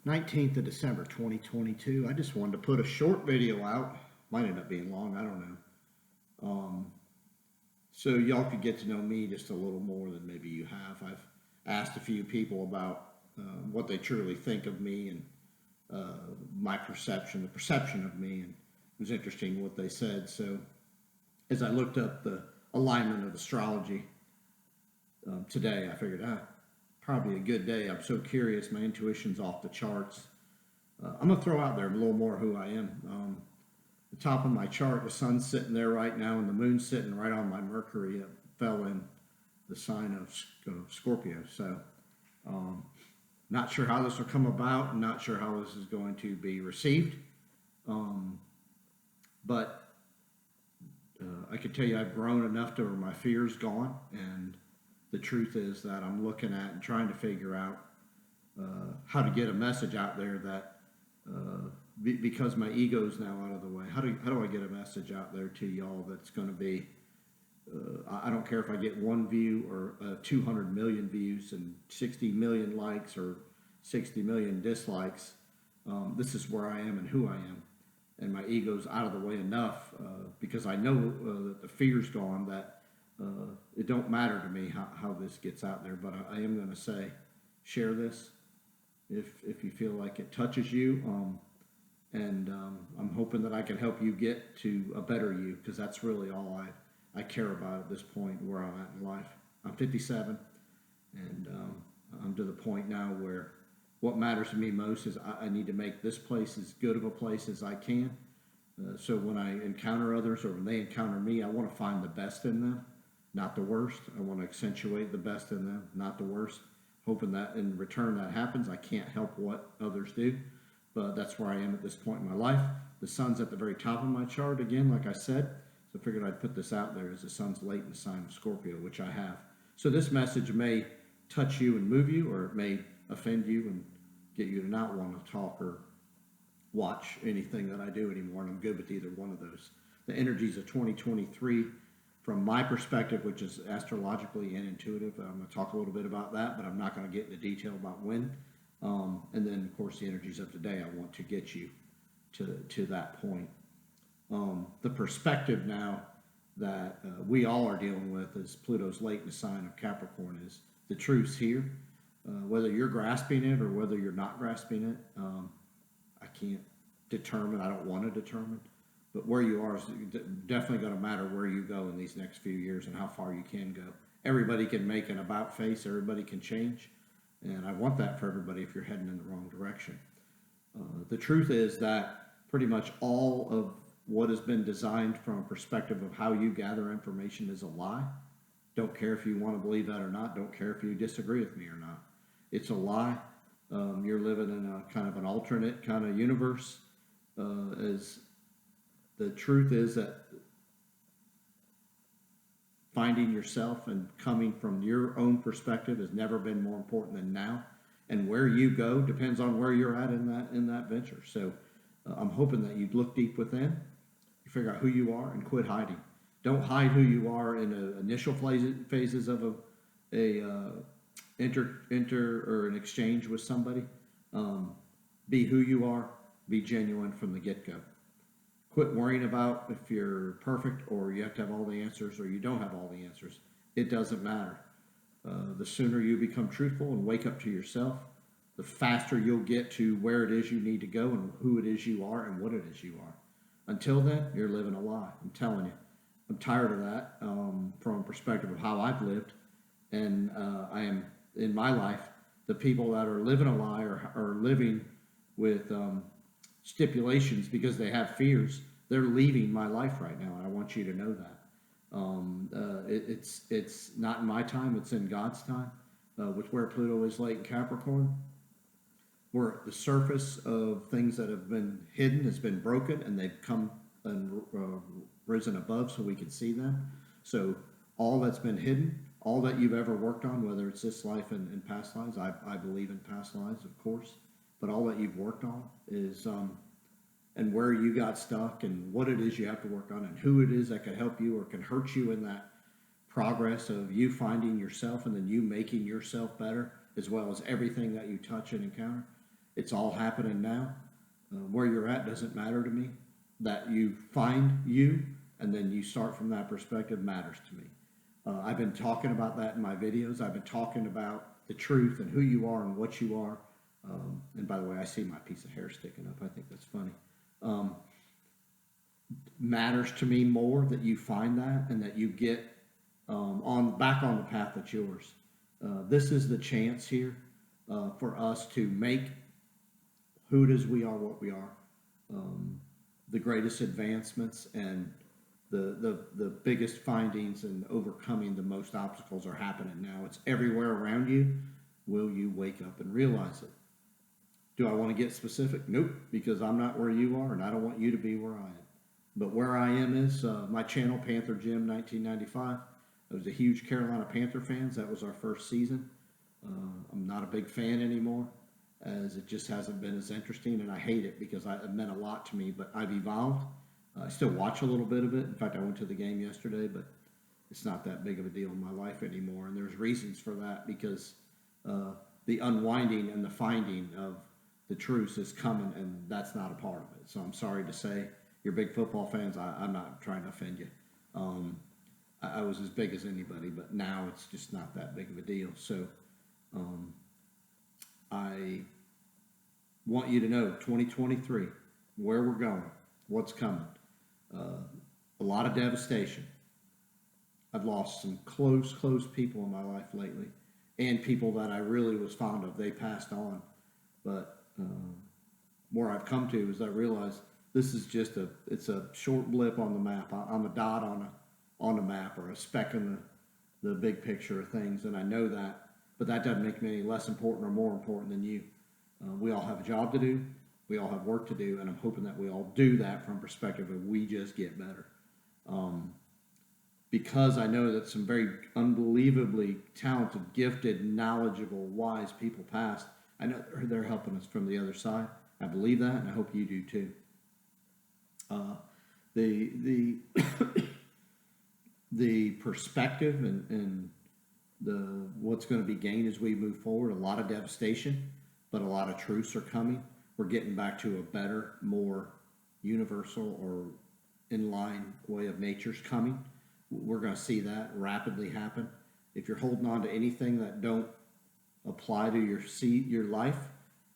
19th of December 2022. I just wanted to put a short video out. Might end up being long, I don't know. So y'all could get to know me just a little more than maybe you have. I've asked a few people about what they truly think of me and my perception, the perception of me, and it was interesting what they said. So as I looked up the alignment of astrology today, I figured, probably a good day. I'm so curious. My intuition's off the charts. I'm going to throw out there a little more who I am. The top of my chart, the sun's sitting there right now, and the moon's sitting right on my Mercury. It fell in the sign of Scorpio. So, not sure how this will come about. Not sure how this is going to be received. But I can tell you I've grown enough to where my fear's gone, and the truth is that I'm looking at and trying to figure out how to get a message out there that because my ego's now out of the way, how do I get a message out there to y'all that's going to be I don't care if I get one view or 200 million views and 60 million likes or 60 million dislikes. This is where I am and who I am, and my ego's out of the way enough because I know that the fear's gone, that it don't matter to me how this gets out there. But I am going to say, share this if you feel like it touches you, and I'm hoping that I can help you get to a better you, because that's really all I care about at this point where I'm at in life. I'm 57, and I'm to the point now where what matters to me most is I need to make this place as good of a place as I can. So when I encounter others or when they encounter me, I want to find the best in them, not the worst. I want to accentuate the best in them, not the worst. Hoping that in return that happens. I can't help what others do, but that's where I am at this point in my life. The sun's at the very top of my chart again, like I said. So I figured I'd put this out there as the sun's late in the sign of Scorpio, which I have. So this message may touch you and move you, or it may offend you and get you to not want to talk or watch anything that I do anymore, and I'm good with either one of those. The energies of 2023, from my perspective, which is astrologically and intuitive, I'm going to talk a little bit about that, but I'm not going to get into detail about when. And then, of course, the energies of today, I want to get you to that point. The perspective now that we all are dealing with as Pluto's late in the sign of Capricorn is the truth's here. Whether you're grasping it or whether you're not grasping it, I can't determine. I don't want to determine. But where you are is definitely going to matter where you go in these next few years and how far you can go. Everybody can make an about face. Everybody can change. And I want that for everybody if you're heading in the wrong direction. The truth is that pretty much all of what has been designed from a perspective of how you gather information is a lie. Don't care if you want to believe that or not. Don't care if you disagree with me or not. It's a lie. You're living in a kind of an alternate kind of universe. As the truth is that finding yourself and coming from your own perspective has never been more important than now. And where you go depends on where you're at in that venture. So I'm hoping that you look deep within, you figure out who you are, and quit hiding. Don't hide who you are in the initial phases of a enter or an exchange with somebody. Be who you are. Be genuine from the get-go. Quit worrying about if you're perfect or you have to have all the answers or you don't have all the answers. It doesn't matter. The sooner you become truthful and wake up to yourself, the faster you'll get to where it is you need to go and who it is you are and what it is you are. Until then, you're living a lie. I'm telling you. I'm tired of that from a perspective of how I've lived. And I am, in my life, the people that are living a lie are living with stipulations because they have fears. They're leaving my life right now, and I want you to know that. It's not in my time, it's in God's time. With where Pluto is late in Capricorn, where the surface of things that have been hidden has been broken, and they've come and risen above so we can see them. So all that's been hidden, all that you've ever worked on, whether it's this life and past lives, I believe in past lives, of course, but all that you've worked on is, and where you got stuck and what it is you have to work on and who it is that can help you or can hurt you in that progress of you finding yourself and then you making yourself better, as well as everything that you touch and encounter. It's all happening now. Where you're at doesn't matter to me. That you find you and then you start from that perspective matters to me. I've been talking about that in my videos. I've been talking about the truth and who you are and what you are. And by the way, I see my piece of hair sticking up. I think that's funny. Matters to me more that you find that and that you get on back on the path that's yours. This is the chance here for us to make who it is we are, what we are, the greatest advancements and the biggest findings and overcoming the most obstacles are happening now. It's everywhere around you. Will you wake up and realize it? Do I want to get specific? Nope, because I'm not where you are and I don't want you to be where I am. But where I am is my channel, Panther Jim 1995. I was a huge Carolina Panther fans. That was our first season. I'm not a big fan anymore, as it just hasn't been as interesting, and I hate it because it meant a lot to me. But I've evolved. I still watch a little bit of it. In fact, I went to the game yesterday, but it's not that big of a deal in my life anymore. And there's reasons for that because the unwinding and the finding of the truth is coming, and that's not a part of it. So I'm sorry to say, you're big football fans. I'm not trying to offend you. I was as big as anybody, but now it's just not that big of a deal. So I want you to know 2023, where we're going, what's coming. A lot of devastation. I've lost some close people in my life lately, and people that I really was fond of. They passed on, but where I've come to is I realize this is just it's a short blip on the map. I'm a dot on a map or a speck in the big picture of things, and I know that, but that doesn't make me any less important or more important than you. We all have a job to do. We all have work to do, and I'm hoping that we all do that from perspective of we just get better. Because I know that some very unbelievably talented, gifted, knowledgeable, wise people passed, I know they're helping us from the other side. I believe that, and I hope you do too. The perspective and the what's going to be gained as we move forward. A lot of devastation, but a lot of truths are coming. We're getting back to a better, more universal or in-line way of nature's coming. We're going to see that rapidly happen. If you're holding on to anything that don't apply to your life,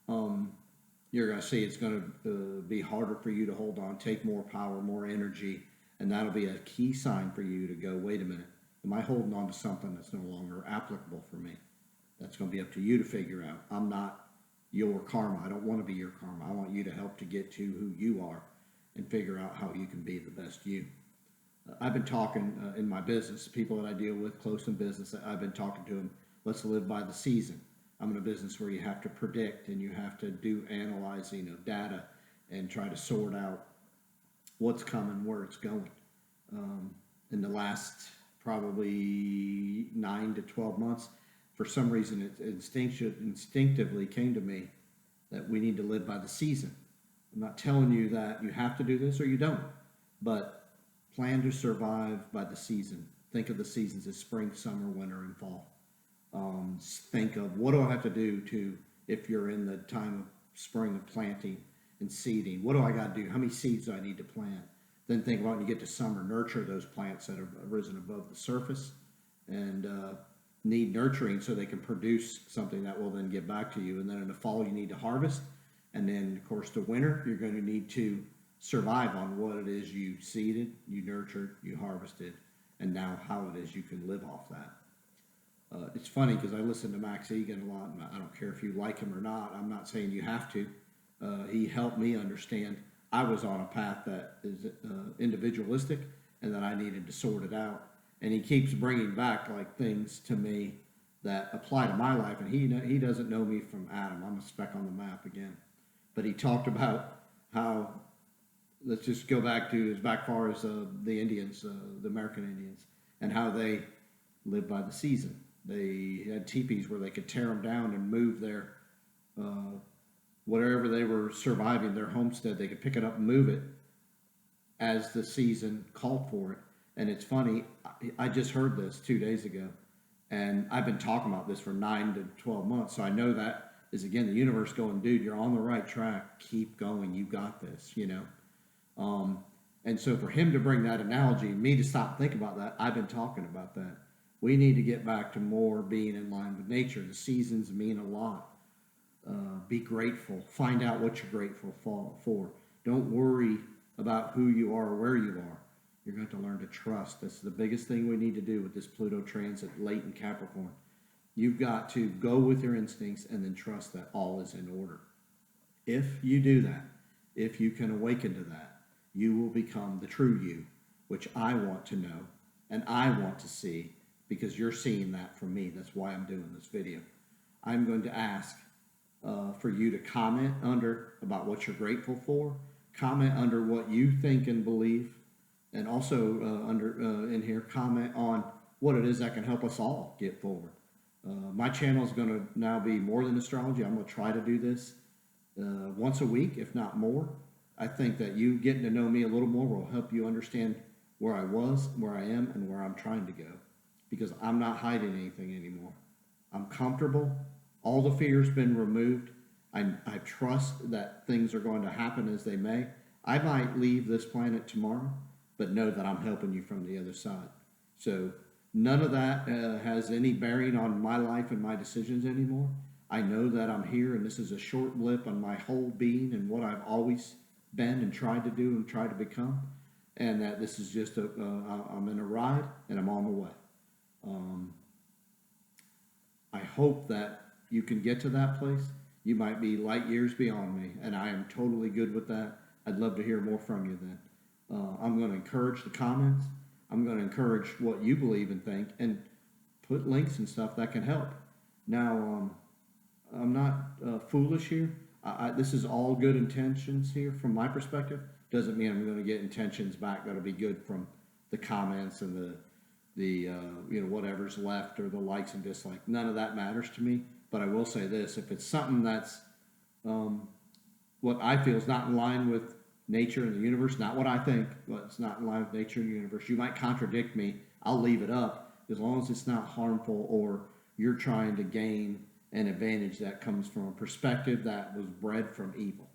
you're going to see it's going to be harder for you to hold on, take more power, more energy, and that'll be a key sign for you to go, wait a minute, am I holding on to something that's no longer applicable for me? That's going to be up to you to figure out. I'm not your karma. I don't want to be your karma. I want you to help to get to who you are and figure out how you can be the best you. I've been talking in my business, people that I deal with close in business, I've been talking to them, let's live by the season. I'm in a business where you have to predict and you have to do analyzing of data and try to sort out what's coming, where it's going. In the last probably 9 to 12 months, for some reason it instinctively came to me that we need to live by the season. I'm not telling you that you have to do this or you don't, but plan to survive by the season. Think of the seasons as spring, summer, winter, and fall. Think of what do I have to do to, if you're in the time of spring of planting and seeding, what do I got to do? How many seeds do I need to plant? Then think about when you get to summer, nurture those plants that have risen above the surface and need nurturing so they can produce something that will then give back to you. And then in the fall, you need to harvest. And then, of course, the winter, you're going to need to survive on what it is you seeded, you nurtured, you harvested, and now how it is you can live off that. It's funny because I listen to Max Egan a lot, and I don't care if you like him or not. I'm not saying you have to. He helped me understand I was on a path that is individualistic and that I needed to sort it out. And he keeps bringing back like things to me that apply to my life. And he doesn't know me from Adam. I'm a speck on the map again. But he talked about how, let's just go back to as back far as the Indians, the American Indians, and how they lived by the season. They had teepees where they could tear them down and move their whatever they were surviving, their homestead. They could pick it up and move it as the season called for it. And it's funny, I just heard this 2 days ago, and I've been talking about this for 9 to 12 months, so I know that is, again, the universe going, dude, you're on the right track. Keep going. You got this, you know? And so for him to bring that analogy and me to stop thinking about that, I've been talking about that. We need to get back to more being in line with nature. The seasons mean a lot. Be grateful. Find out what you're grateful for. Don't worry about who you are or where you are. You're going to have to learn to trust. That's the biggest thing we need to do with this Pluto transit late in Capricorn. You've got to go with your instincts and then trust that all is in order. If you do that, if you can awaken to that, you will become the true you, which I want to know and I want to see, because you're seeing that from me. That's why I'm doing this video. I'm going to ask for you to comment under about what you're grateful for, comment under what you think and believe, and also under in here, comment on what it is that can help us all get forward. My channel is going to now be more than astrology. I'm going to try to do this once a week, if not more. I think that you getting to know me a little more will help you understand where I was, where I am, and where I'm trying to go, because I'm not hiding anything anymore. I'm comfortable. All the fear's been removed. I trust that things are going to happen as they may. I might leave this planet tomorrow, but know that I'm helping you from the other side. So none of that has any bearing on my life and my decisions anymore. I know that I'm here, and this is a short blip on my whole being and what I've always been and tried to do and tried to become, and that this is just I'm in a ride and I'm on the way. I hope that you can get to that place. You might be light years beyond me, and I am totally good with that. I'd love to hear more from you then. I'm going to encourage the comments. I'm going to encourage what you believe and think, and put links and stuff that can help. Now, I'm not foolish here. This is all good intentions here from my perspective. Doesn't mean I'm going to get intentions back that'll be good from the comments and the whatever's left or the likes and dislikes. None of that matters to me. But I will say this: if it's something that's what I feel is not in line with nature and the universe, not what I think, but it's not in line with nature and the universe, you might contradict me. I'll leave it up as long as it's not harmful or you're trying to gain an advantage that comes from a perspective that was bred from evil.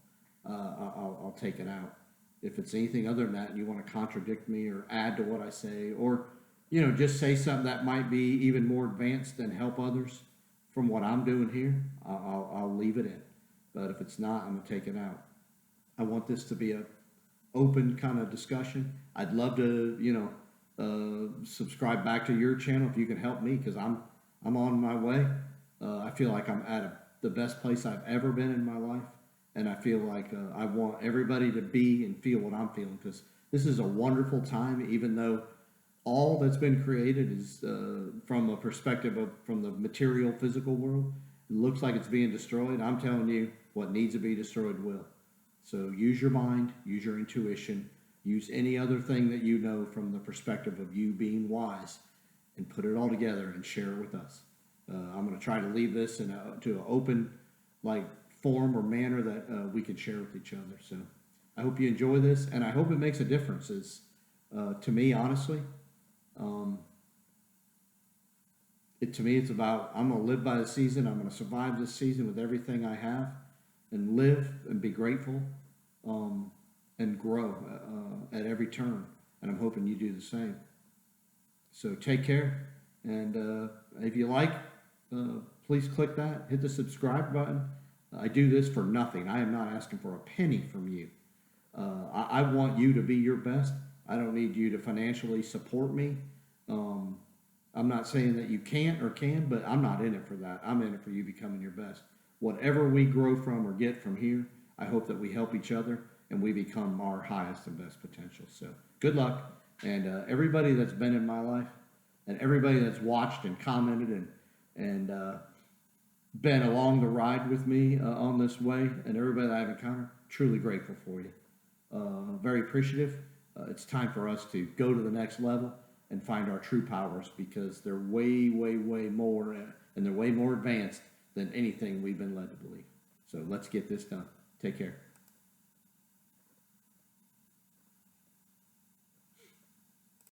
I'll take it out. If it's anything other than that, and you want to contradict me or add to what I say, or just say something that might be even more advanced and help others from what I'm doing here, I'll leave it in. But if it's not, I'm gonna take it out. I want this to be a open kind of discussion. I'd love to, subscribe back to your channel if you can help me, because I'm on my way. I feel like I'm at the best place I've ever been in my life, and I feel like I want everybody to be and feel what I'm feeling, because this is a wonderful time, even though all that's been created is from a perspective from the material, physical world. It looks like it's being destroyed. I'm telling you, what needs to be destroyed will. So use your mind, use your intuition, use any other thing that you know from the perspective of you being wise, and put it all together and share it with us. I'm going to try to leave this to an open form or manner that we can share with each other. So I hope you enjoy this, and I hope it makes a difference. To me, honestly, to me, it's about, I'm going to live by the season. I'm going to survive this season with everything I have, and live and be grateful, and grow at every turn. And I'm hoping you do the same. So take care. And if you like, please click that, hit the subscribe button. I do this for nothing. I am not asking for a penny from you. I want you to be your best. I don't need you to financially support me. I'm not saying that you can't or can, but I'm not in it for that. I'm in it for you becoming your best. Whatever we grow from or get from here, I hope that we help each other and we become our highest and best potential. So good luck. And everybody that's been in my life, and everybody that's watched and commented and been along the ride with me on this way, and everybody that I've encountered, truly grateful for you. Very appreciative. It's time for us to go to the next level and find our true powers, because they're way, way, way more, and they're way more advanced than anything we've been led to believe. So let's get this done. Take care.